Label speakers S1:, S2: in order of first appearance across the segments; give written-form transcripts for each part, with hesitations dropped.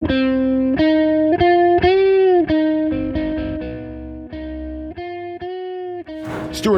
S1: Stuart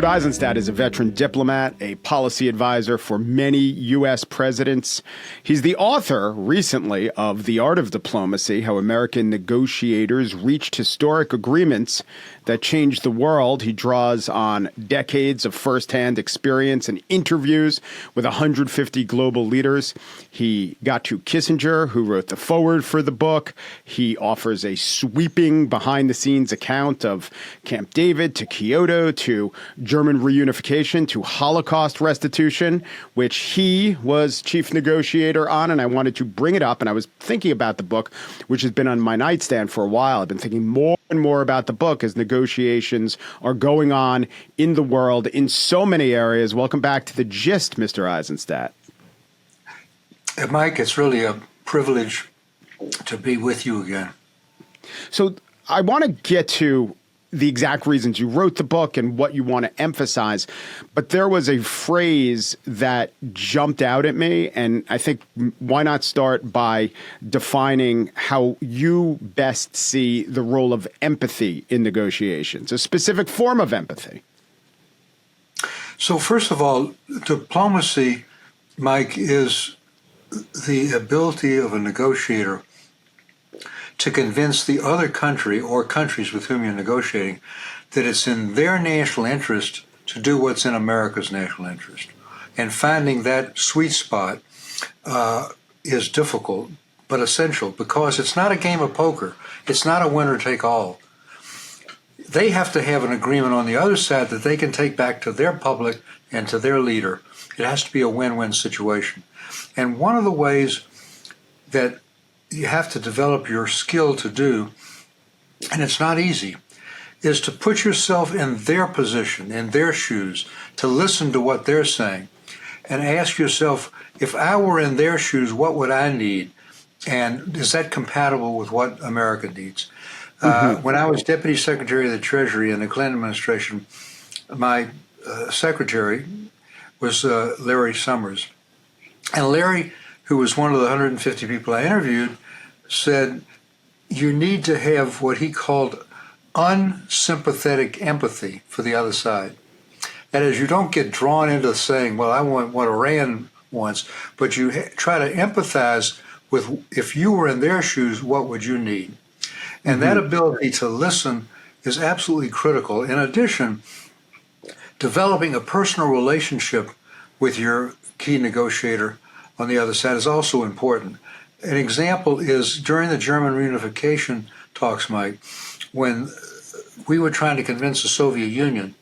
S1: Eizenstat is a veteran diplomat, a policy advisor for many U.S. presidents. He's the author recently of The Art of Diplomacy, How American Negotiators Reached Historic Agreements That Changed the World. He draws on decades of firsthand experience and interviews with 150 global leaders. He got to Kissinger, who wrote the foreword for the book. He offers a sweeping behind-the-scenes account of Camp David to Kyoto to German reunification to Holocaust restitution, which he was chief negotiator on. And I wanted to bring it up. And I was thinking about the book, which has been on my nightstand for a while. I've been thinking more and more about the book as negotiations are going on in the world in so many areas. Welcome back to The Gist, Mr. Eizenstat.
S2: Mike, it's really a privilege to be with you again.
S1: So I want to get to the exact reasons you wrote the book and what you want to emphasize. But there was a phrase that jumped out at me, and I think why not start by defining how you best see the role of empathy in negotiations, a specific form of empathy.
S2: So first of all, diplomacy, Mike, is the ability of a negotiator to convince the other country or countries with whom you're negotiating that it's in their national interest to do what's in America's national interest. And finding that sweet spot is difficult, but essential, because it's not a game of poker. It's not a winner take all. They have to have an agreement on the other side that they can take back to their public and to their leader. It has to be a win-win situation. And one of the ways that you have to develop your skill to do, and it's not easy, is to put yourself in their position, in their shoes, to listen to what they're saying, and ask yourself, if I were in their shoes, what would I need? And is that compatible with what America needs? When I was Deputy Secretary of the Treasury in the Clinton administration, my secretary was Larry Summers. And Larry, who was one of the 150 people I interviewed, said you need to have what he called unsympathetic empathy for the other side. That is, you don't get drawn into saying, well, I want what Iran wants, but you try to empathize with, if you were in their shoes, what would you need? And that ability to listen is absolutely critical. In addition, developing a personal relationship with your key negotiator on the other side is also important. An example is during the German reunification talks, Mike, when we were trying to convince the Soviet Union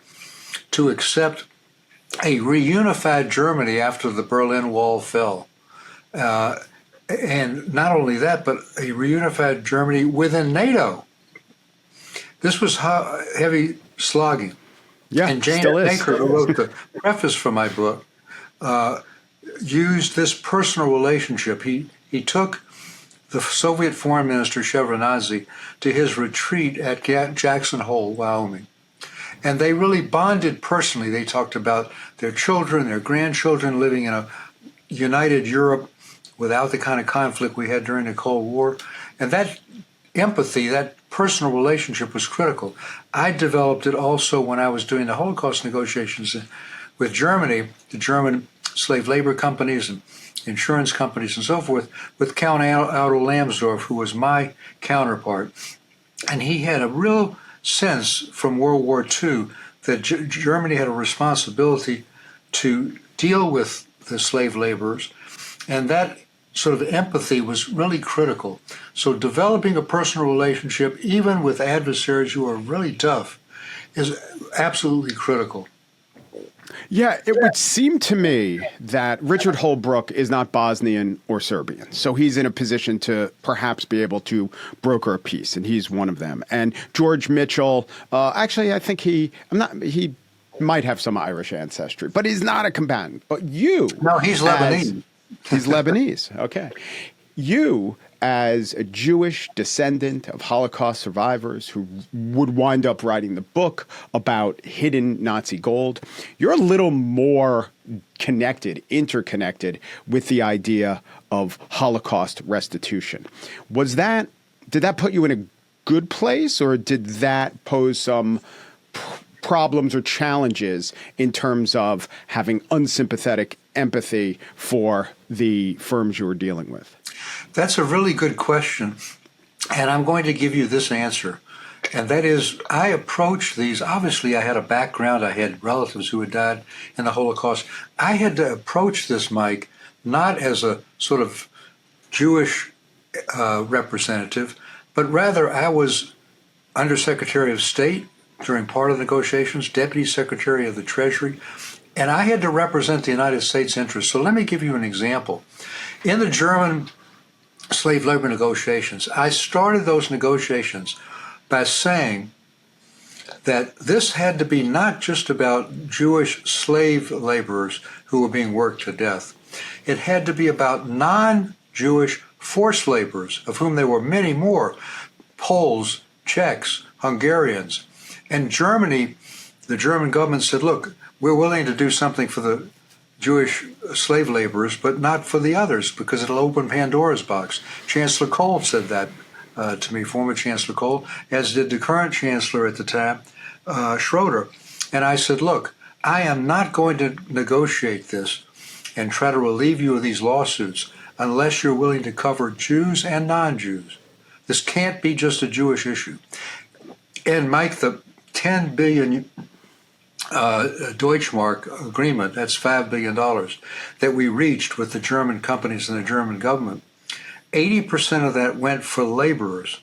S2: to accept a reunified Germany after the Berlin Wall fell. And not only that, but a reunified Germany within NATO. This was heavy slogging.
S1: Yeah,
S2: and Jane Baker, who wrote the preface for my book, used this personal relationship. He took the Soviet Foreign Minister Shevardnadze to his retreat at Jackson Hole, Wyoming. And they really bonded personally. They talked about their children, their grandchildren living in a united Europe without the kind of conflict we had during the Cold War. And that empathy, that personal relationship was critical. I developed it also when I was doing the Holocaust negotiations with Germany, the German slave labor companies and insurance companies and so forth, with Count Otto Lambsdorff, who was my counterpart. And he had a real sense from World War II that Germany had a responsibility to deal with the slave laborers, and that sort of empathy was really critical. So developing a personal relationship, even with adversaries who are really tough, is absolutely critical.
S1: Yeah, it would seem to me that Richard Holbrooke is not Bosnian or Serbian. So he's in a position to perhaps be able to broker a peace, and he's one of them. And George Mitchell, actually, I think he might have some Irish ancestry, but he's not a combatant. But you...
S2: No, he's Lebanese.
S1: He's Lebanese. Okay. You, as a Jewish descendant of Holocaust survivors who would wind up writing the book about hidden Nazi gold, you're a little more interconnected with the idea of Holocaust restitution. Did that put you in a good place, or did that pose some problems or challenges in terms of having unsympathetic empathy for the firms you were dealing with?
S2: That's a really good question, and I'm going to give you this answer. And that is, I approached these, obviously I had a background, I had relatives who had died in the Holocaust. I had to approach this, Mike, not as a sort of Jewish representative, but rather I was Undersecretary of State during part of the negotiations, Deputy Secretary of the Treasury, and I had to represent the United States interests. So let me give you an example. In the German slave labor negotiations, I started those negotiations by saying that this had to be not just about Jewish slave laborers who were being worked to death. It had to be about non-Jewish forced laborers, of whom there were many more, Poles, Czechs, Hungarians. And Germany, the German government said, look, we're willing to do something for the Jewish slave laborers, but not for the others, because it'll open Pandora's box. Chancellor Kohl said that to me, former Chancellor Kohl, as did the current Chancellor at the time, Schroeder. And I said, look, I am not going to negotiate this and try to relieve you of these lawsuits unless you're willing to cover Jews and non-Jews. This can't be just a Jewish issue. And Mike, the 10 billion Deutschmark agreement, that's $5 billion, that we reached with the German companies and the German government, 80% of that went for laborers,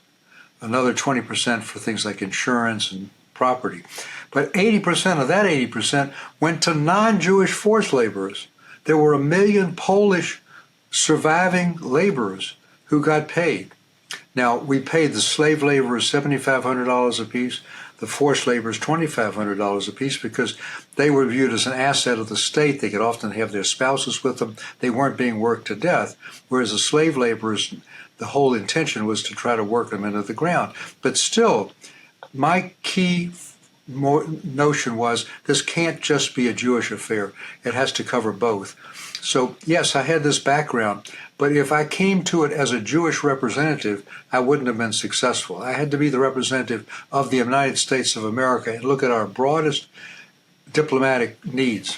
S2: another 20% for things like insurance and property. But 80% of that 80% went to non-Jewish forced laborers. There were 1 million Polish surviving laborers who got paid. Now, we paid the slave laborers $7,500 apiece, the forced laborers $2,500 apiece, because they were viewed as an asset of the state. They could often have their spouses with them. They weren't being worked to death, whereas the slave laborers, the whole intention was to try to work them into the ground. But still, my key notion was this can't just be a Jewish affair. It has to cover both. So, yes, I had this background, but if I came to it as a Jewish representative, I wouldn't have been successful. I had to be the representative of the United States of America and look at our broadest diplomatic needs.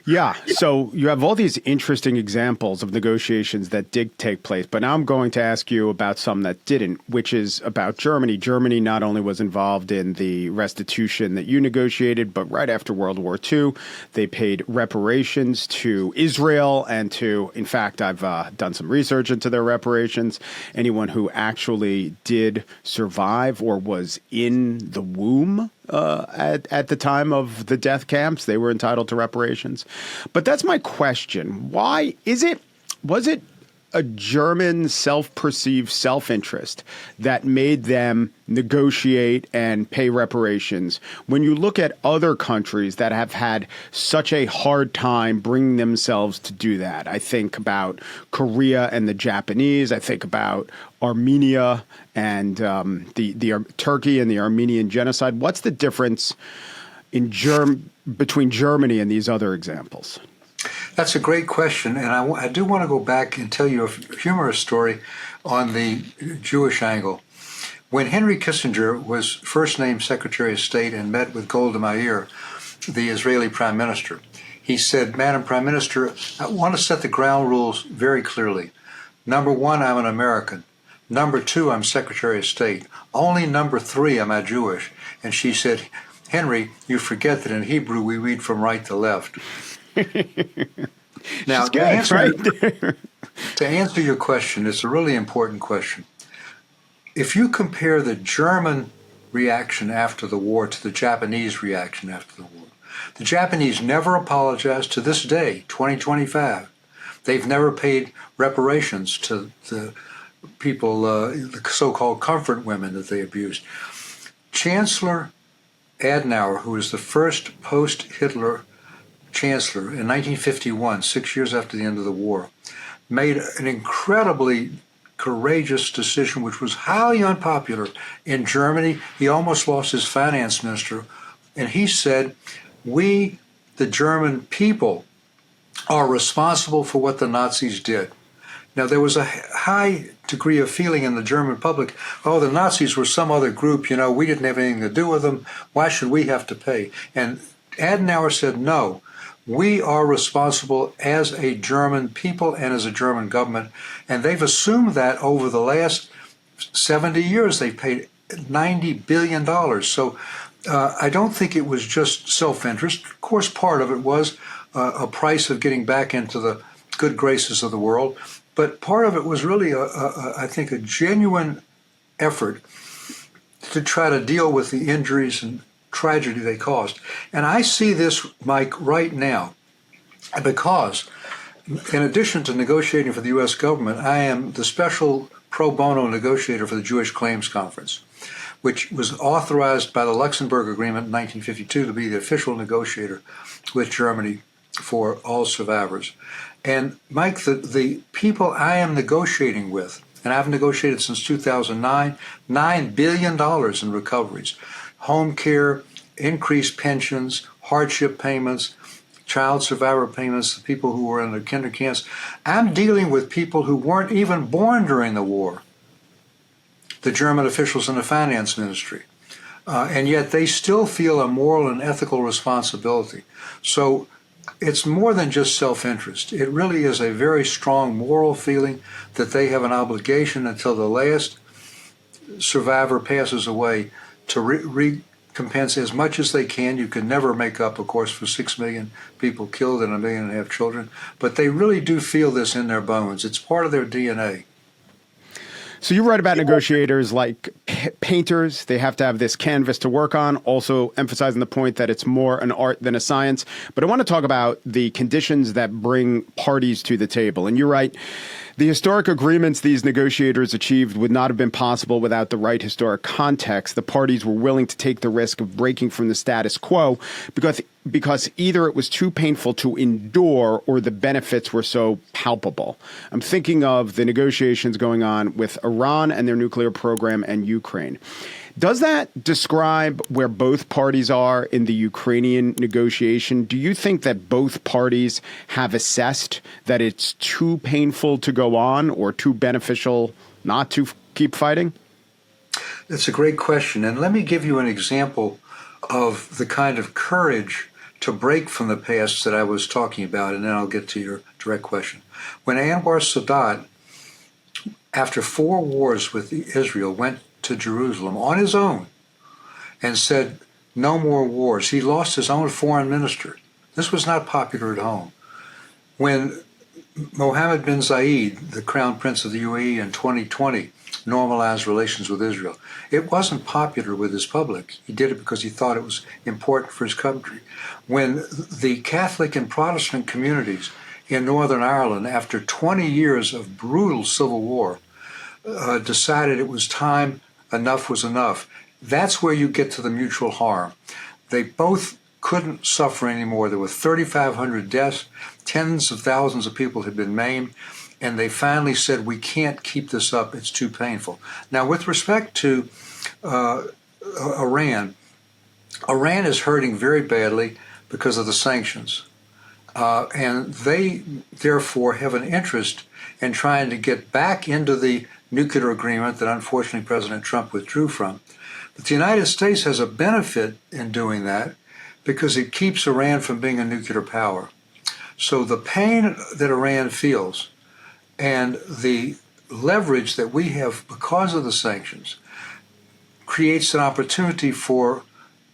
S1: Yeah, so you have all these interesting examples of negotiations that did take place, but now I'm going to ask you about some that didn't, which is about Germany. Germany not only was involved in the restitution that you negotiated, but right after World War II, they paid reparations to Israel and to, in fact, I've done some research into their reparations. Anyone who actually did survive or was in the womb at the time of the death camps, they were entitled to reparations. But that's my question. Why was it a German self-perceived self-interest that made them negotiate and pay reparations when you look at other countries that have had such a hard time bringing themselves to do that? I think about Korea and the Japanese. I think about Armenia and the Turkey and the Armenian genocide. What's the difference in between Germany and these other examples?
S2: That's a great question, and I do want to go back and tell you a humorous story on the Jewish angle. When Henry Kissinger was first named Secretary of State and met with Golda Meir, the Israeli Prime Minister, he said, Madam Prime Minister, I want to set the ground rules very clearly. Number one, I'm an American. Number two, I'm Secretary of State. Only number three, am I Jewish? And she said, Henry, you forget that in Hebrew we read from right to left. Now, to answer your question, it's a really important question. If you compare the German reaction after the war to the Japanese reaction after the war, the Japanese never apologized to this day, 2025. They've never paid reparations to the people, the so-called comfort women that they abused. Chancellor Adenauer, who was the first post-Hitler chancellor in 1951, 6 years after the end of the war, made an incredibly courageous decision, which was highly unpopular in Germany. He almost lost his finance minister, and he said, we, the German people are responsible for what the Nazis did. Now, there was a high degree of feeling in the German public, oh, the Nazis were some other group, we didn't have anything to do with them. Why should we have to pay? And Adenauer said, no, we are responsible as a German people and as a German government. And they've assumed that over the last 70 years. They've paid $90 billion. So I don't think it was just self-interest. Of course, part of it was a price of getting back into the good graces of the world. But part of it was really, I think, a genuine effort to try to deal with the injuries and tragedy they caused. And I see this, Mike, right now, because in addition to negotiating for the U.S. government, I am the special pro bono negotiator for the Jewish Claims Conference, which was authorized by the Luxembourg Agreement in 1952 to be the official negotiator with Germany for all survivors. And Mike, the people I am negotiating with, and I've negotiated since 2009, $9 billion in recoveries, home care, increased pensions, hardship payments, child survivor payments to people who were in the kinder camps. I'm dealing with people who weren't even born during the war, the German officials in the finance ministry. And yet they still feel a moral and ethical responsibility. So it's more than just self-interest. It really is a very strong moral feeling that they have an obligation until the last survivor passes away to recompense as much as they can. You can never make up, of course, for 6 million people killed and 1.5 million children, but they really do feel this in their bones. It's part of their DNA.
S1: So you write about negotiators like painters. They have to have this canvas to work on, also emphasizing the point that it's more an art than a science. But I want to talk about the conditions that bring parties to the table. And you're right. The historic agreements these negotiators achieved would not have been possible without the right historic context. The parties were willing to take the risk of breaking from the status quo because either it was too painful to endure or the benefits were so palpable. I'm thinking of the negotiations going on with Iran and their nuclear program and Ukraine. Does that describe where both parties are in the Ukrainian negotiation? Do you think that both parties have assessed that it's too painful to go on or too beneficial not to keep fighting?
S2: That's a great question. And let me give you an example of the kind of courage to break from the past that I was talking about, and then I'll get to your direct question. When Anwar Sadat, after 4 wars with Israel, went to Jerusalem on his own and said, no more wars. He lost his own foreign minister. This was not popular at home. When Mohammed bin Zayed, the crown prince of the UAE in 2020, normalized relations with Israel, it wasn't popular with his public. He did it because he thought it was important for his country. When the Catholic and Protestant communities in Northern Ireland, after 20 years of brutal civil war, decided it was time, enough was enough. That's where you get to the mutual harm. They both couldn't suffer anymore. There were 3,500 deaths, tens of thousands of people had been maimed, and they finally said, we can't keep this up, it's too painful. Now, with respect to Iran is hurting very badly because of the sanctions. And they, therefore, have an interest in trying to get back into the nuclear agreement that unfortunately President Trump withdrew from. But the United States has a benefit in doing that because it keeps Iran from being a nuclear power. So the pain that Iran feels and the leverage that we have because of the sanctions creates an opportunity for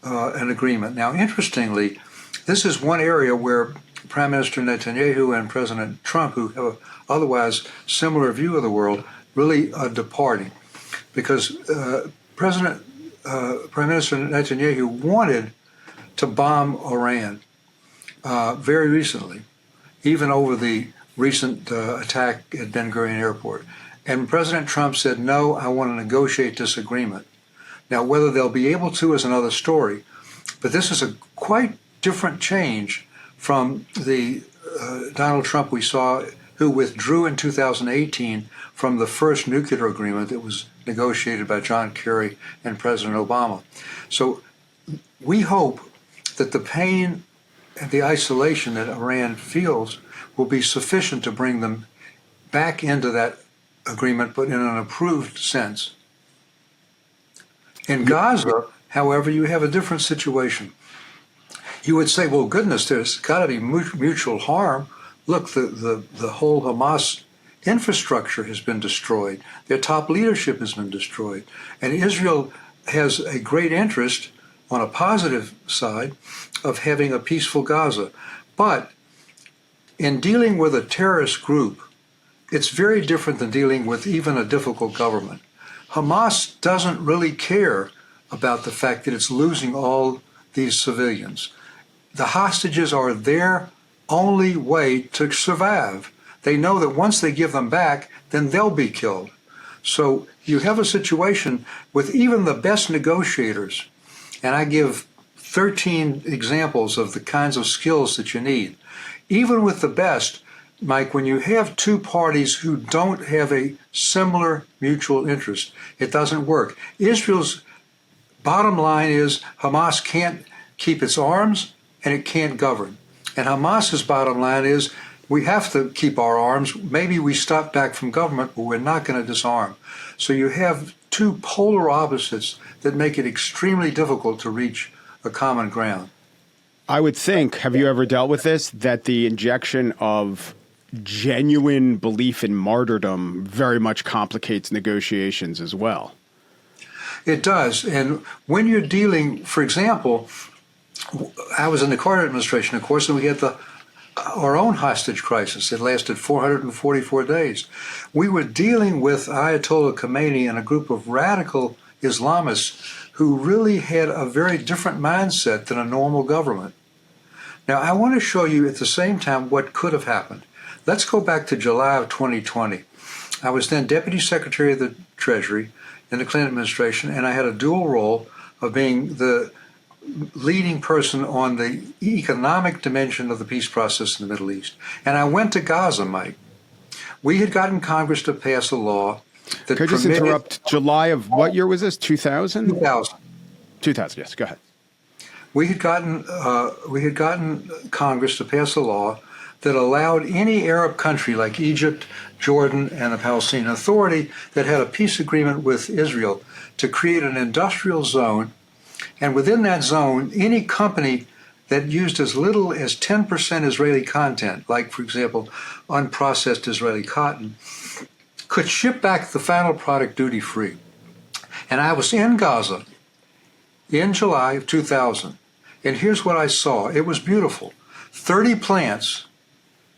S2: an agreement. Now, interestingly, this is one area where Prime Minister Netanyahu and President Trump, who have a otherwise similar view of the world, really are departing. Because Prime Minister Netanyahu wanted to bomb Iran very recently, even over the recent attack at Ben Gurion Airport. And President Trump said, no, I want to negotiate this agreement. Now, whether they'll be able to is another story, but this is a quite different change from the Donald Trump we saw, who withdrew in 2018 from the first nuclear agreement that was negotiated by John Kerry and President Obama. So we hope that the pain the isolation that Iran feels will be sufficient to bring them back into that agreement, but in an approved sense. In Gaza, however, you have a different situation. You would say, well, goodness, there's got to be mutual harm. Look, the whole Hamas infrastructure has been destroyed. Their top leadership has been destroyed. And Israel has a great interest on a positive side of having a peaceful Gaza. But in dealing with a terrorist group, it's very different than dealing with even a difficult government. Hamas doesn't really care about the fact that it's losing all these civilians. The hostages are their only way to survive. They know that once they give them back, then they'll be killed. So you have a situation with even the best negotiators, and I give 13 examples of the kinds of skills that you need. Even with the best, Mike, when you have two parties who don't have a similar mutual interest, it doesn't work. Israel's bottom line is Hamas can't keep its arms and it can't govern. And Hamas's bottom line is we have to keep our arms. Maybe we step back from government, but we're not going to disarm. So you have two polar opposites that make it extremely difficult to reach a common ground.
S1: I would think, have you ever dealt with this, that the injection of genuine belief in martyrdom very much complicates negotiations as well?
S2: It does. And when you're dealing, for example, I was in the Carter administration, of course, and we had our own hostage crisis. It lasted 444 days. We were dealing with Ayatollah Khomeini and a group of radical Islamists who really had a very different mindset than a normal government. Now, I want to show you at the same time what could have happened. Let's go back to July of 2020. I was then Deputy Secretary of the Treasury in the Clinton administration, and I had a dual role of being the leading person on the economic dimension of the peace process in the Middle East. And I went to Gaza, Mike. We had gotten Congress to pass a law that
S1: Could I just interrupt? July of what year was this? 2000?
S2: 2000.
S1: 2000, yes. Go ahead.
S2: We had gotten Congress to pass a law that allowed any Arab country like Egypt, Jordan, and the Palestinian Authority that had a peace agreement with Israel to create an industrial zone. And within that zone, any company that used as little as 10% Israeli content, like, for example, unprocessed Israeli cotton, could ship back the final product duty-free. And I was in Gaza in July of 2000, and here's what I saw. It was beautiful. 30 plants,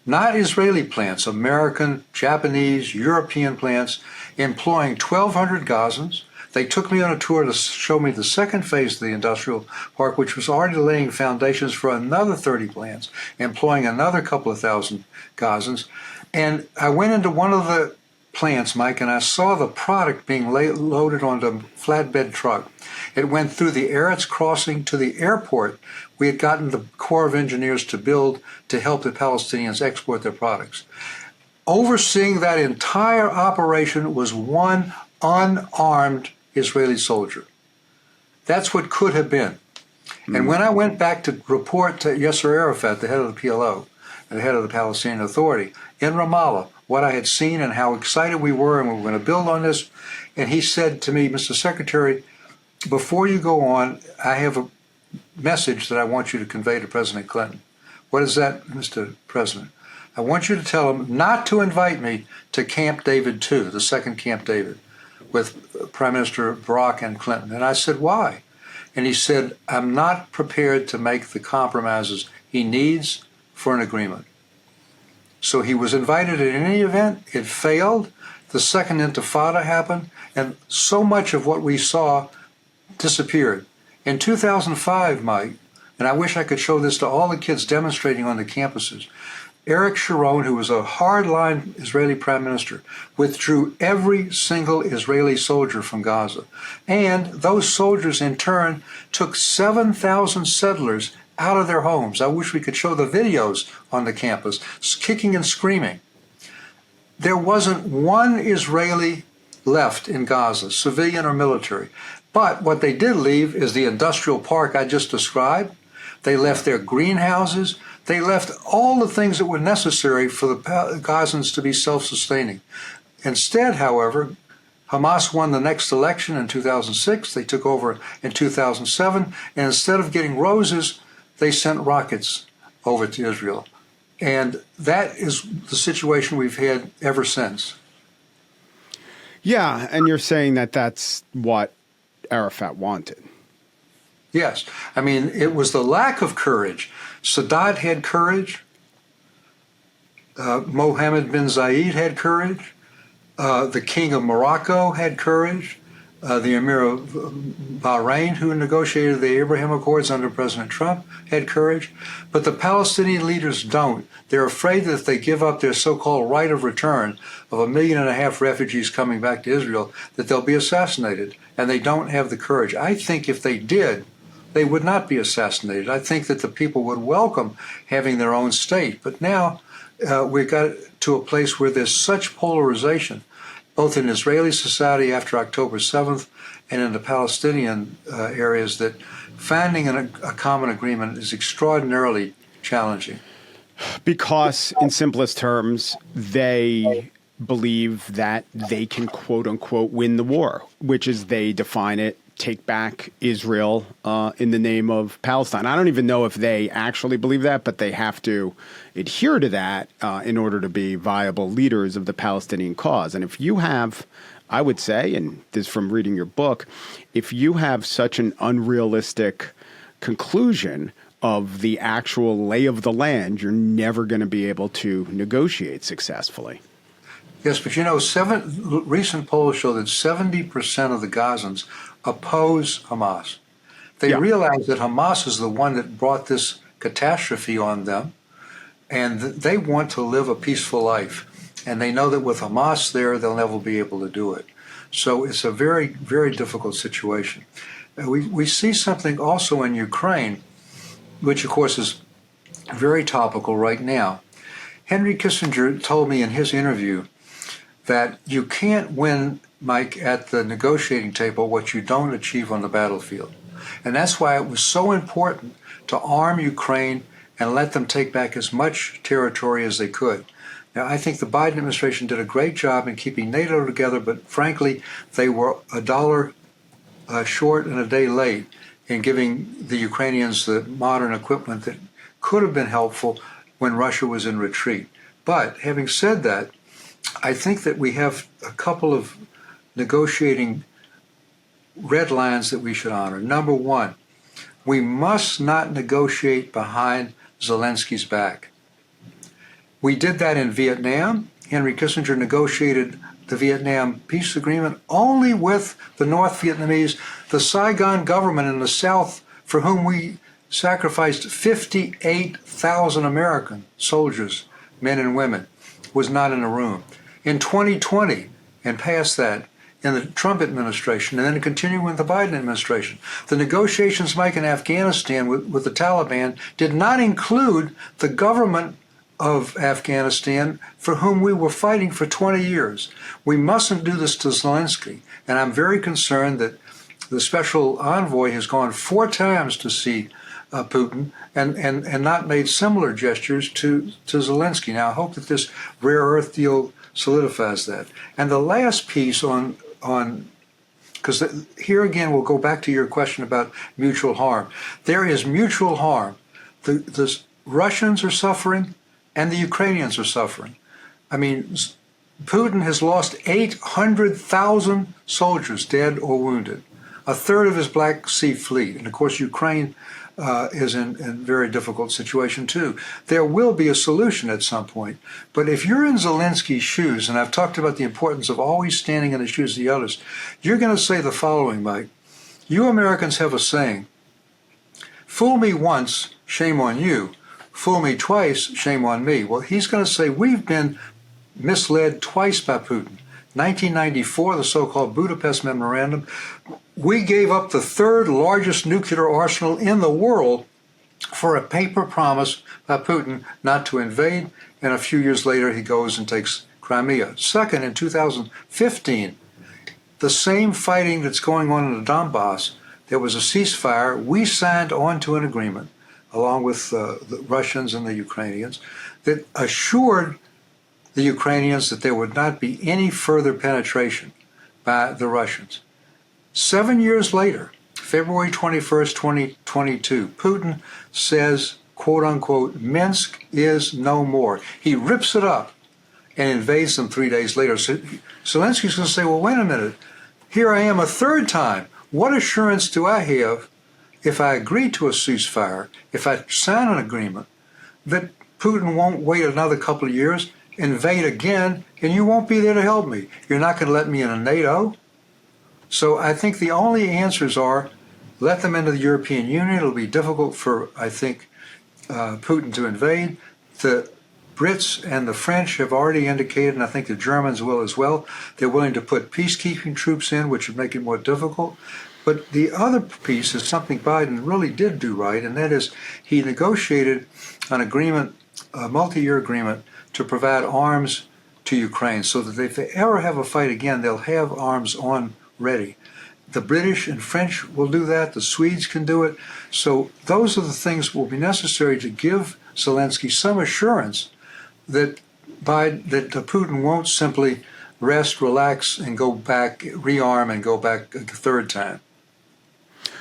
S2: not Israeli plants, American, Japanese, European plants, employing 1,200 Gazans. They took me on a tour to show me the second phase of the industrial park, which was already laying foundations for another 30 plants, employing another couple of thousand Gazans. And I went into one of the plants, Mike, and I saw the product being loaded onto a flatbed truck. It went through the Eretz crossing to the airport we had gotten the Corps of Engineers to build to help the Palestinians export their products. Overseeing that entire operation was one unarmed Israeli soldier. That's what could have been. And when I went back to report to Yasser Arafat, the head of the PLO, and the head of the Palestinian Authority, in Ramallah, what I had seen and how excited we were and we were going to build on this, and he said to me, Mr. Secretary, before you go on, I have a message that I want you to convey to President Clinton. What is that, Mr. President? I want you to tell him not to invite me to Camp David 2, the second Camp David, with Prime Minister Barack and Clinton. And I said, why? And he said, I'm not prepared to make the compromises he needs for an agreement. So he was invited in any event. It failed. The second intifada happened, and so much of what we saw disappeared. In 2005, Mike, and I wish I could show this to all the kids demonstrating on the campuses, Aric Sharon, who was a hardline Israeli prime minister, withdrew every single Israeli soldier from Gaza. And those soldiers, in turn, took 7,000 settlers out of their homes. I wish we could show the videos on the campus, kicking and screaming. There wasn't one Israeli left in Gaza, civilian or military. But what they did leave is the industrial park I just described. They left their greenhouses. They left all the things that were necessary for the Gazans to be self-sustaining. Instead, however, Hamas won the next election in 2006. They took over in 2007. And instead of getting roses, they sent rockets over to Israel. And that is the situation we've had ever since.
S1: Yeah, and you're saying that that's what Arafat wanted.
S2: Yes. I mean, it was the lack of courage. Sadat had courage. Mohammed bin Zayed had courage. The King of Morocco had courage. The Emir of Bahrain, who negotiated the Abraham Accords under President Trump, had courage. But the Palestinian leaders don't. They're afraid that if they give up their so-called right of return of 1.5 million refugees coming back to Israel, that they'll be assassinated. And they don't have the courage. I think if they did, they would not be assassinated. I think that the people would welcome having their own state. But now we've got to a place where there's such polarization, both in Israeli society after October 7th and in the Palestinian areas, that finding a common agreement is extraordinarily challenging.
S1: Because, in simplest terms, they believe that they can, quote unquote, win the war, which is, they define it, take back Israel in the name of Palestine. I don't even know if they actually believe that, but they have to adhere to that in order to be viable leaders of the Palestinian cause. And if you have, I would say, and this is from reading your book, if you have such an unrealistic conclusion of the actual lay of the land, you're never going to be able to negotiate successfully.
S2: Yes, but you know, recent polls show that 70% of the Gazans oppose Hamas. They realize that Hamas is the one that brought this catastrophe on them, and they want to live a peaceful life. And they know that with Hamas there, they'll never be able to do it. So it's a very, very difficult situation. We see something also in Ukraine, which of course is very topical right now. Henry Kissinger told me in his interview that you can't win, Mike, at the negotiating table what you don't achieve on the battlefield. And that's why it was so important to arm Ukraine and let them take back as much territory as they could. Now, I think the Biden administration did a great job in keeping NATO together, but frankly, they were $1 short and a day late in giving the Ukrainians the modern equipment that could have been helpful when Russia was in retreat. But having said that, I think that we have a couple of negotiating red lines that we should honor. Number one, we must not negotiate behind Zelensky's back. We did that in Vietnam. Henry Kissinger negotiated the Vietnam peace agreement only with the North Vietnamese. The Saigon government in the South, for whom we sacrificed 58,000 American soldiers, men and women, was not in the room. In 2020, and past that, in the Trump administration, and then continuing with the Biden administration, the negotiations, Mike, in Afghanistan with the Taliban did not include the government of Afghanistan for whom we were fighting for 20 years. We mustn't do this to Zelensky. And I'm very concerned that the special envoy has gone 4 times to see Putin and not made similar gestures to Zelensky. Now, I hope that this rare earth deal solidifies that. And the last piece on because here again, we'll go back to your question about mutual harm. There is mutual harm. The Russians are suffering and the Ukrainians are suffering. I mean, Putin has lost 800,000 soldiers, dead or wounded, a third of his Black Sea fleet. And of course, Ukraine is in a very difficult situation too. There will be a solution at some point. But if you're in Zelensky's shoes, and I've talked about the importance of always standing in the shoes of the others, you're going to say the following, Mike. You Americans have a saying, fool me once, shame on you. Fool me twice, shame on me. Well, he's going to say we've been misled twice by Putin. 1994, the so-called Budapest Memorandum, we gave up the 3rd largest nuclear arsenal in the world for a paper promise by Putin not to invade, and a few years later he goes and takes Crimea. Second, in 2015, the same fighting that's going on in the Donbass, there was a ceasefire. We signed on to an agreement, along with the Russians and the Ukrainians, that assured the Ukrainians that there would not be any further penetration by the Russians. 7 years later, February 21st, 2022, Putin says, quote unquote, Minsk is no more. He rips it up and invades them 3 days later. So Zelensky's going to say, well, wait a minute. Here I am a third time. What assurance do I have if I agree to a ceasefire, if I sign an agreement, that Putin won't wait another couple of years, invade again, and you won't be there to help me? You're not going to let me in a NATO? So I think the only answers are let them into the European Union. It'll be difficult for, I think, Putin to invade. The Brits and the French have already indicated, and I think the Germans will as well, they're willing to put peacekeeping troops in, which would make it more difficult. But the other piece is something Biden really did do right, and that is he negotiated an agreement, a multi-year agreement, to provide arms to Ukraine so that if they ever have a fight again, they'll have arms on ready. The British and French will do that. The Swedes can do it. So those are the things that will be necessary to give Zelensky some assurance that Putin won't simply rest, relax, and go back, rearm, and go back a third time.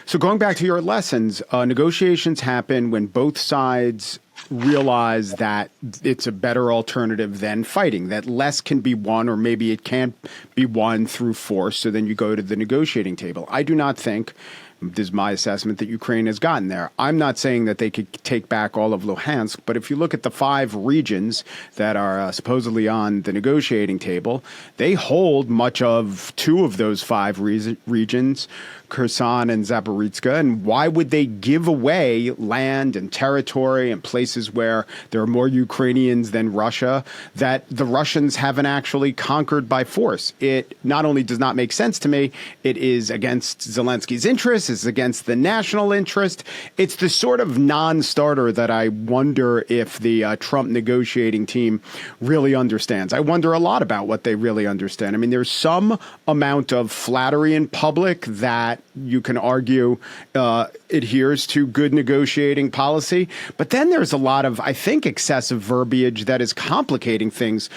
S1: So going back to your lessons, negotiations happen when both sides realize that it's a better alternative than fighting, that less can be won, or maybe it can't be won through force. So then you go to the negotiating table. I do not think, this is my assessment, that Ukraine has gotten there. I'm not saying that they could take back all of Luhansk, but if you look at the 5 regions that are supposedly on the negotiating table, they hold much of 2 of those 5 regions, Kherson and Zaporizhzhia. And why would they give away land and territory and places where there are more Ukrainians than Russia that the Russians haven't actually conquered by force? It not only does not make sense to me, it is against Zelensky's interests, it's against the national interest. It's the sort of non-starter that I wonder if the Trump negotiating team really understands. I wonder a lot about what they really understand. I mean, there's some amount of flattery in public that you can argue adheres to good negotiating policy. But then there's a lot of, I think, excessive verbiage that is complicating things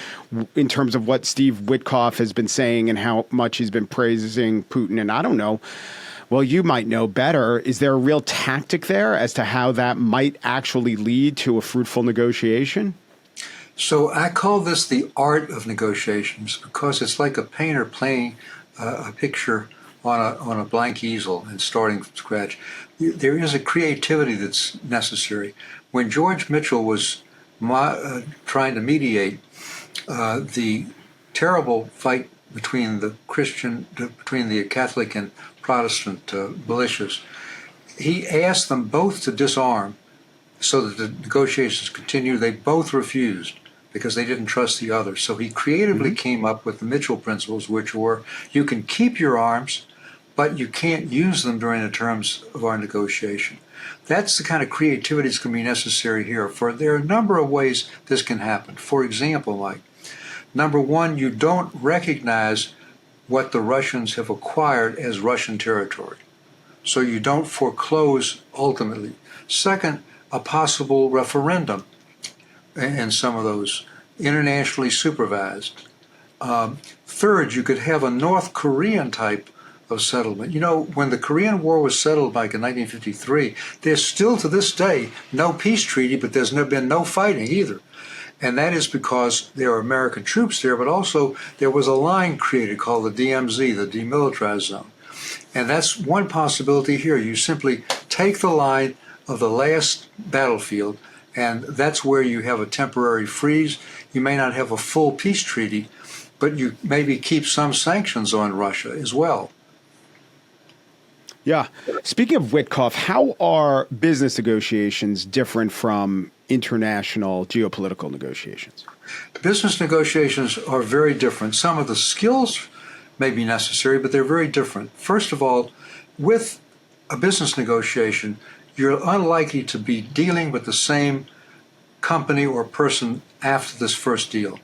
S1: in terms of what Steve Witkoff has been saying and how much he's been praising Putin. And I don't know. Well, you might know better. Is there a real tactic there as to how that might actually lead to a fruitful negotiation?
S2: So I call this the art of negotiations because it's like a painter playing a picture on a blank easel and starting from scratch. There is a creativity that's necessary. When George Mitchell was trying to mediate the terrible fight between the Catholic and Protestant militias, he asked them both to disarm so that the negotiations continue. They both refused because they didn't trust the other. So he creatively came up with the Mitchell principles, which were you can keep your arms, but you can't use them during the terms of our negotiation. That's the kind of creativity that's going to be necessary here. There are a number of ways this can happen. For example, Mike, number one, you don't recognize what the Russians have acquired as Russian territory. So you don't foreclose ultimately. Second, a possible referendum in some of those, internationally supervised. Third, you could have a North Korean type of settlement. You know, when the Korean War was settled back in 1953, there's still to this day no peace treaty, but there's been no fighting either. And that is because there are American troops there, but also there was a line created called the DMZ, the Demilitarized Zone. And that's one possibility here. You simply take the line of the last battlefield, and that's where you have a temporary freeze. You may not have a full peace treaty, but you maybe keep some sanctions on Russia as well.
S1: Yeah. Speaking of Witkoff, how are business negotiations different from international geopolitical negotiations?
S2: Business negotiations are very different. Some of the skills may be necessary, but they're very different. First of all, with a business negotiation, you're unlikely to be dealing with the same company or person after this first deal.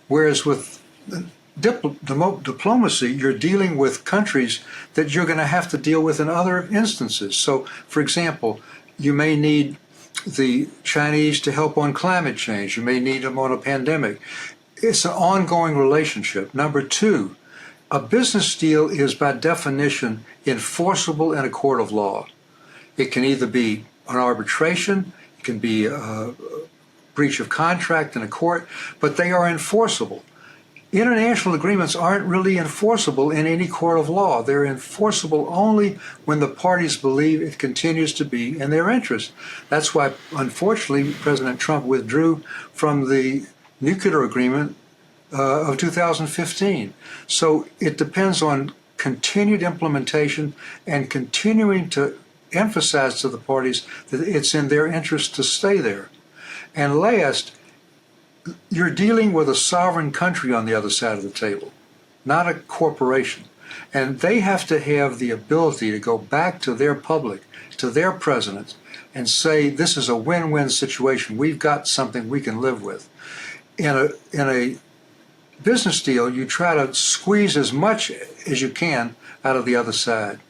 S2: Whereas with diplomacy, you're dealing with countries that you're going to have to deal with in other instances. So, for example, you may need the Chinese to help on climate change. You may need them on a pandemic. It's an ongoing relationship. Number two, a business deal is by definition enforceable in a court of law. It can either be an arbitration, it can be a breach of contract in a court, but they are enforceable. International agreements aren't really enforceable in any court of law. They're enforceable only when the parties believe it continues to be in their interest. That's why, unfortunately, President Trump withdrew from the nuclear agreement of 2015. So it depends on continued implementation and continuing to emphasize to the parties that it's in their interest to stay there. And last, you're dealing with a sovereign country on the other side of the table, not a corporation. And they have to have the ability to go back to their public, to their presidents, and say, this is a win-win situation. We've got something we can live with. In a business deal, you try to squeeze as much as you can out of the other side.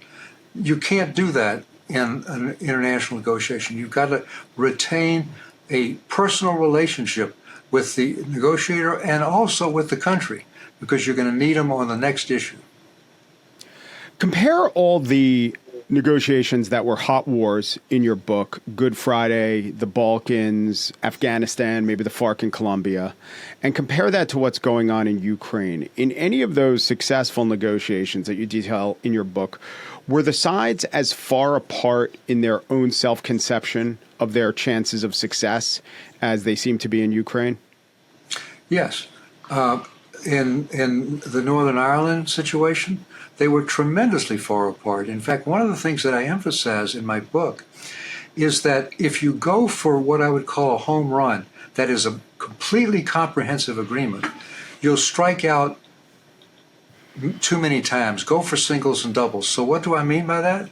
S2: You can't do that in an international negotiation. You've got to retain a personal relationship with the negotiator and also with the country, because you're going to need them on the next issue.
S1: Compare all the negotiations that were hot wars in your book, Good Friday, the Balkans, Afghanistan, maybe the FARC in Colombia, and compare that to what's going on in Ukraine. In any of those successful negotiations that you detail in your book, were the sides as far apart in their own self-conception of their chances of success as they seem to be in Ukraine?
S2: Yes. In the Northern Ireland situation, they were tremendously far apart. In fact, one of the things that I emphasize in my book is that if you go for what I would call a home run, that is a completely comprehensive agreement, you'll strike out too many times. Go for singles and doubles. So what do I mean by that?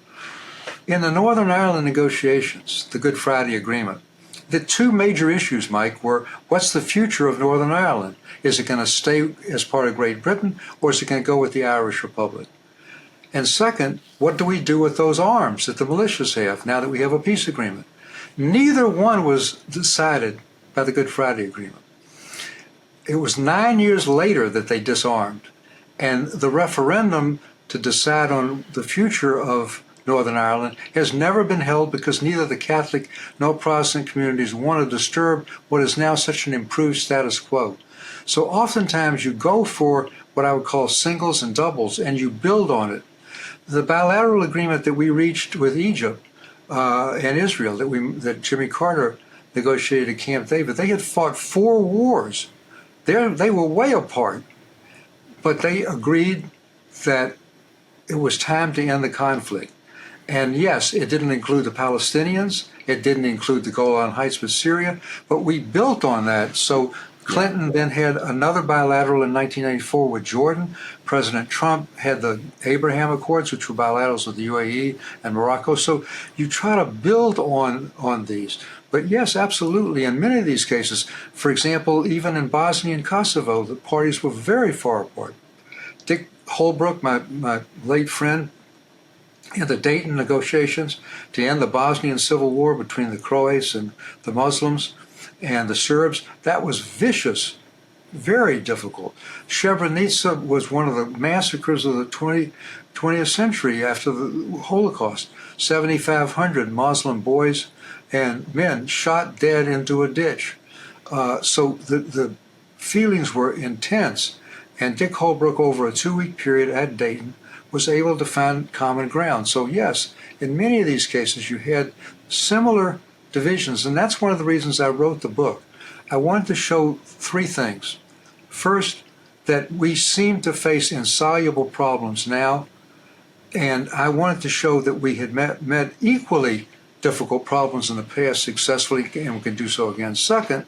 S2: In the Northern Ireland negotiations, the Good Friday Agreement, the two major issues, Mike, were what's the future of Northern Ireland? Is it going to stay as part of Great Britain, or is it going to go with the Irish Republic? And second, what do we do with those arms that the militias have now that we have a peace agreement? Neither one was decided by the Good Friday Agreement. It was 9 years later that they disarmed. And the referendum to decide on the future of Northern Ireland has never been held because neither the Catholic nor Protestant communities want to disturb what is now such an improved status quo. So oftentimes you go for what I would call singles and doubles, and you build on it. The bilateral agreement that we reached with Egypt and Israel, that Jimmy Carter negotiated at Camp David, they had fought 4 wars. They were way apart, but they agreed that it was time to end the conflict. And yes, it didn't include the Palestinians, it didn't include the Golan Heights with Syria, but we built on that. So Clinton then had another bilateral in 1994 with Jordan. President Trump had the Abraham Accords, which were bilaterals with the UAE and Morocco. So you try to build on these. But yes, absolutely, in many of these cases, for example, even in Bosnia and Kosovo, the parties were very far apart. Dick Holbrooke, my late friend, in the Dayton negotiations to end the Bosnian Civil War between the Croats and the Muslims and the Serbs, that was vicious, very difficult. Srebrenica was one of the massacres of the 20th century after the Holocaust. 7,500 Muslim boys and men shot dead into a ditch. So the feelings were intense, and Dick Holbrooke, over a 2-week period at Dayton, was able to find common ground. So yes, in many of these cases you had similar divisions, and that's one of the reasons I wrote the book. I wanted to show 3 things. First, that we seem to face insoluble problems now, and I wanted to show that we had met equally difficult problems in the past successfully, and we can do so again. Second,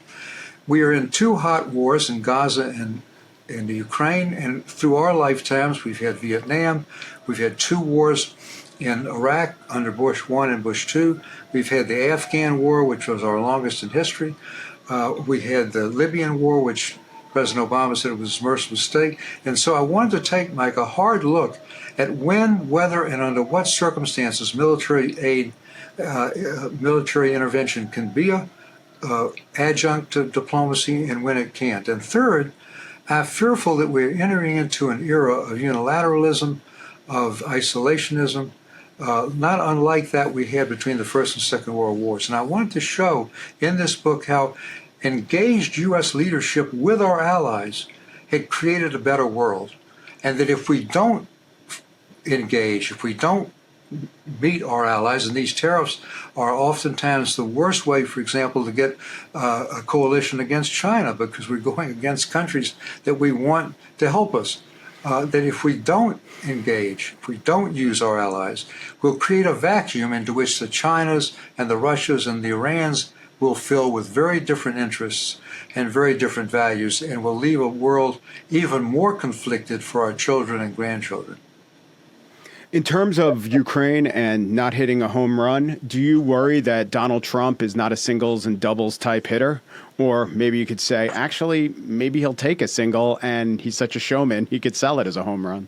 S2: we are in 2 hot wars in Gaza and in the Ukraine, and through our lifetimes, we've had Vietnam, we've had 2 wars in Iraq under Bush 1 and Bush 2. We've had the Afghan war, which was our longest in history. We had the Libyan war, which President Obama said it was a merciful mistake. And so I wanted to take, Mike, a hard look at when, whether, and under what circumstances military aid, military intervention can be a adjunct to diplomacy and when it can't. And third, I'm fearful that we're entering into an era of unilateralism, of isolationism, not unlike that we had between the First and Second World Wars. And I wanted to show in this book how engaged U.S. leadership with our allies had created a better world. And that if we don't engage, if we don't meet our allies, and these tariffs are oftentimes the worst way, for example, to get a coalition against China, because we're going against countries that we want to help us. That if we don't engage, if we don't use our allies, we'll create a vacuum into which the Chinas and the Russias and the Irans will fill with very different interests and very different values, and will leave a world even more conflicted for our children and grandchildren.
S1: In terms of Ukraine and not hitting a home run, do you worry that Donald Trump is not a singles and doubles type hitter? Or maybe you could say, actually, maybe he'll take a single and he's such a showman, he could sell it as a home run.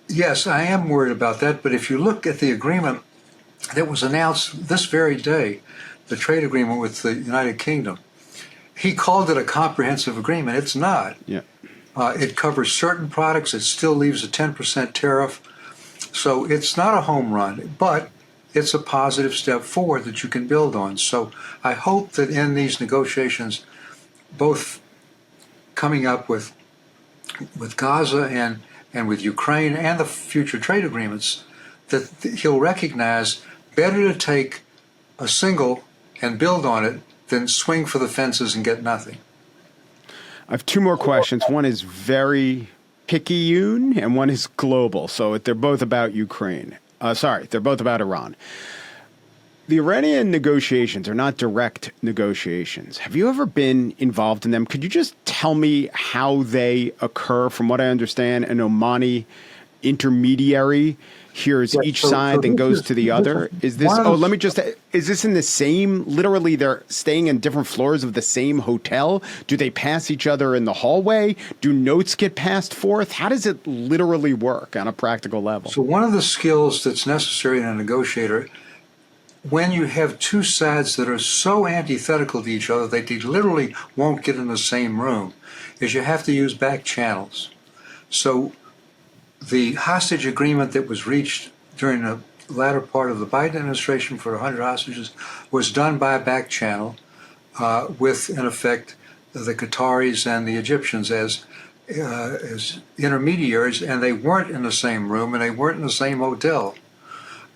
S2: Yes, I am worried about that. But if you look at the agreement that was announced this very day, the trade agreement with the United Kingdom, he called it a comprehensive agreement. It's not.
S1: Yeah.
S2: It covers certain products. It still leaves a 10% tariff. So it's not a home run, but it's a positive step forward that you can build on. So I hope that in these negotiations, both coming up with Gaza and with Ukraine and the future trade agreements, that he'll recognize better to take a single and build on it than swing for the fences and get nothing.
S1: I have two more questions. One is very picayune and one is global. So they're both about Ukraine. They're both about Iran. The Iranian negotiations are not direct negotiations. Have you ever been involved in them? Could you just tell me how they occur? From what I understand, an Omani intermediary hears each side, then goes to the other. Is this, is this in the same, literally they're staying in different floors of the same hotel? Do they pass each other in the hallway? Do notes get passed forth? How does it literally work on a practical level?
S2: So one of the skills that's necessary in a negotiator, when you have two sides that are so antithetical to each other that they literally won't get in the same room, is you have to use back channels. So the hostage agreement that was reached during the latter part of the Biden administration for 100 hostages was done by a back channel with, in effect, the Qataris and the Egyptians as intermediaries, and they weren't in the same room and they weren't in the same hotel.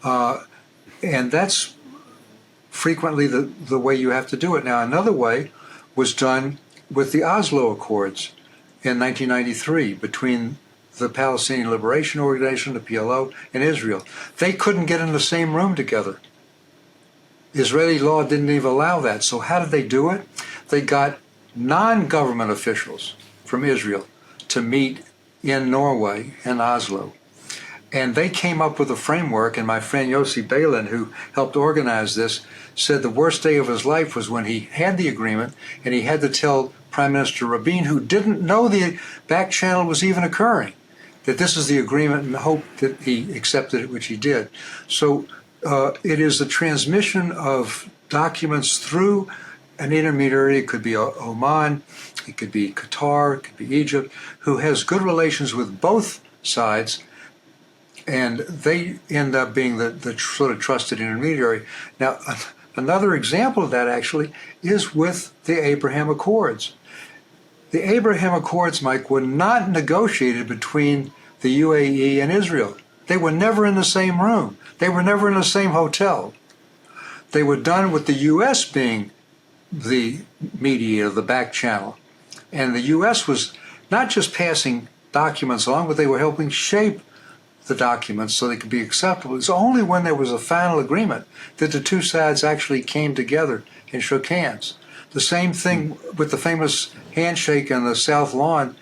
S2: And that's frequently the way you have to do it. Now, another way was done with the Oslo Accords in 1993 between the Palestinian Liberation Organization, the PLO, and Israel. They couldn't get in the same room together. Israeli law didn't even allow that. So how did they do it? They got non-government officials from Israel to meet in Norway and Oslo. And they came up with a framework, and my friend Yossi Beilin, who helped organize this, said the worst day of his life was when he had the agreement and he had to tell Prime Minister Rabin, who didn't know the back channel was even occurring, that this is the agreement, and hope that he accepted it, which he did. So it is the transmission of documents through an intermediary. It could be Oman, it could be Qatar, it could be Egypt, who has good relations with both sides, and they end up being the sort of trusted intermediary. Now, another example of that actually is with the Abraham Accords. The Abraham Accords, Mike, were not negotiated between the UAE and Israel. They were never in the same room. They were never in the same hotel. They were done with the U.S. being the mediator, the back channel. And the U.S. was not just passing documents along, but they were helping shape the documents so they could be acceptable. It's only when there was a final agreement that the two sides actually came together and shook hands. The same thing with the famous handshake on the South Lawn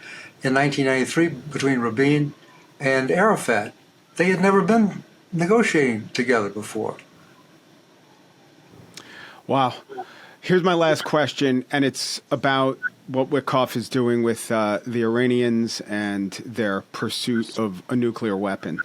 S2: in 1993 between Rabin and Arafat. They had never been negotiating together before.
S1: Wow. Here's my last question, and it's about what Witkoff is doing with the Iranians and their pursuit of a nuclear weapon.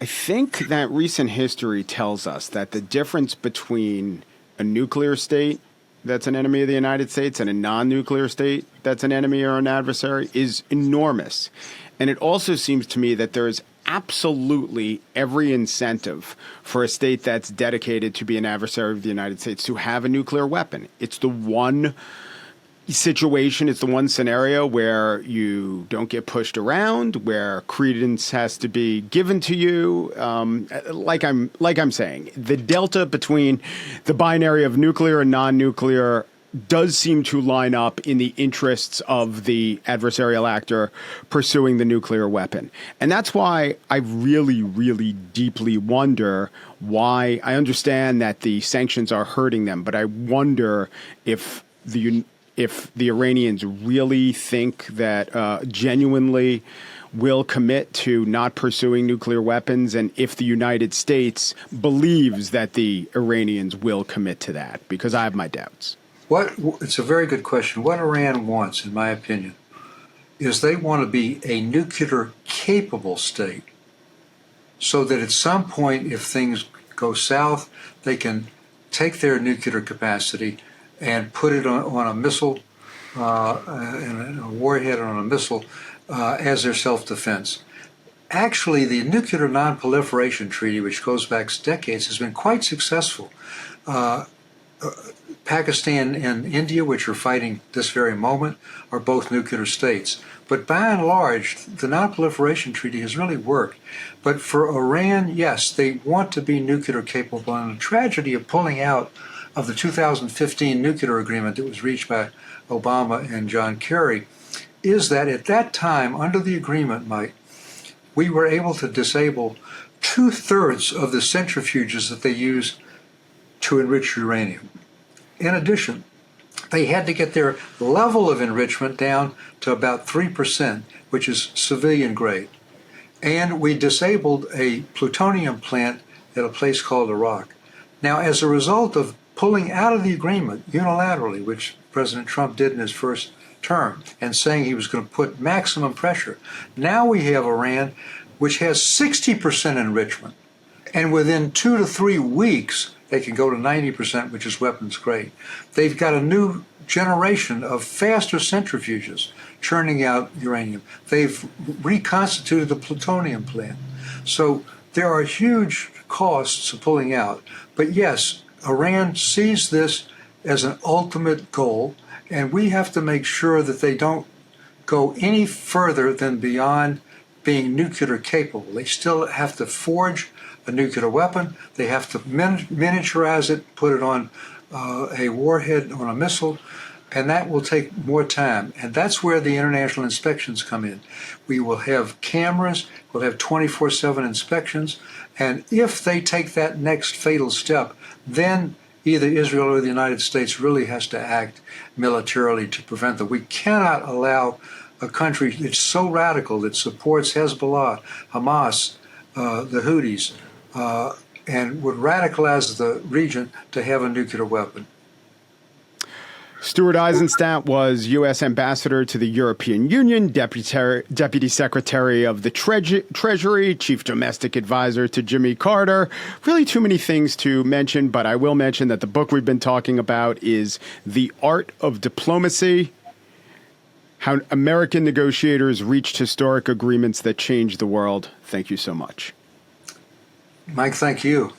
S1: I think that recent history tells us that the difference between a nuclear state that's an enemy of the United States and a non-nuclear state that's an enemy or an adversary is enormous. And it also seems to me that there is absolutely every incentive for a state that's dedicated to be an adversary of the United States to have a nuclear weapon. It's the one situation, it's the one scenario where you don't get pushed around, where credence has to be given to you. Like I'm saying, the delta between the binary of nuclear and non-nuclear does seem to line up in the interests of the adversarial actor pursuing the nuclear weapon. And that's why I really, really deeply wonder why. I understand that the sanctions are hurting them, but I wonder if the Iranians really think that genuinely will commit to not pursuing nuclear weapons, and if the United States believes that the Iranians will commit to that, because I have my doubts.
S2: It's a very good question. What Iran wants, in my opinion, is they want to be a nuclear-capable state, so that at some point, if things go south, they can take their nuclear capacity and put it on a missile, and a warhead on a missile as their self-defense. Actually, the Nuclear Non-Proliferation Treaty, which goes back decades, has been quite successful. Pakistan and India, which are fighting this very moment, are both nuclear states. But by and large, the Non-Proliferation Treaty has really worked. But for Iran, yes, they want to be nuclear capable. And the tragedy of pulling out of the 2015 nuclear agreement that was reached by Obama and John Kerry is that at that time, under the agreement, Mike, we were able to disable 2/3 of the centrifuges that they use to enrich uranium. In addition, they had to get their level of enrichment down to about 3%, which is civilian grade. And we disabled a plutonium plant at a place called Iraq. Now, as a result of pulling out of the agreement unilaterally, which President Trump did in his first term, and saying he was going to put maximum pressure, now we have Iran, which has 60% enrichment. And within 2 to 3 weeks, they can go to 90%, which is weapons grade. They've got a new generation of faster centrifuges churning out uranium. They've reconstituted the plutonium plant. So there are huge costs of pulling out. But yes, Iran sees this as an ultimate goal, and we have to make sure that they don't go any further than beyond being nuclear capable. They still have to forge a nuclear weapon. They have to miniaturize it, put it on a warhead, on a missile, and that will take more time. And that's where the international inspections come in. We will have cameras, we'll have 24/7 inspections, and if they take that next fatal step, then either Israel or the United States really has to act militarily to prevent that. We cannot allow a country that's so radical that supports Hezbollah, Hamas, the Houthis, and would radicalize the region to have a nuclear weapon.
S1: Stuart Eizenstat was U.S. Ambassador to the European Union, Deputy Secretary of the Treasury, Chief Domestic Advisor to Jimmy Carter. Really too many things to mention, but I will mention that the book we've been talking about is The Art of Diplomacy: How American Negotiators Reached Historic Agreements That Changed the World. Thank you so much.
S2: Mike, thank you.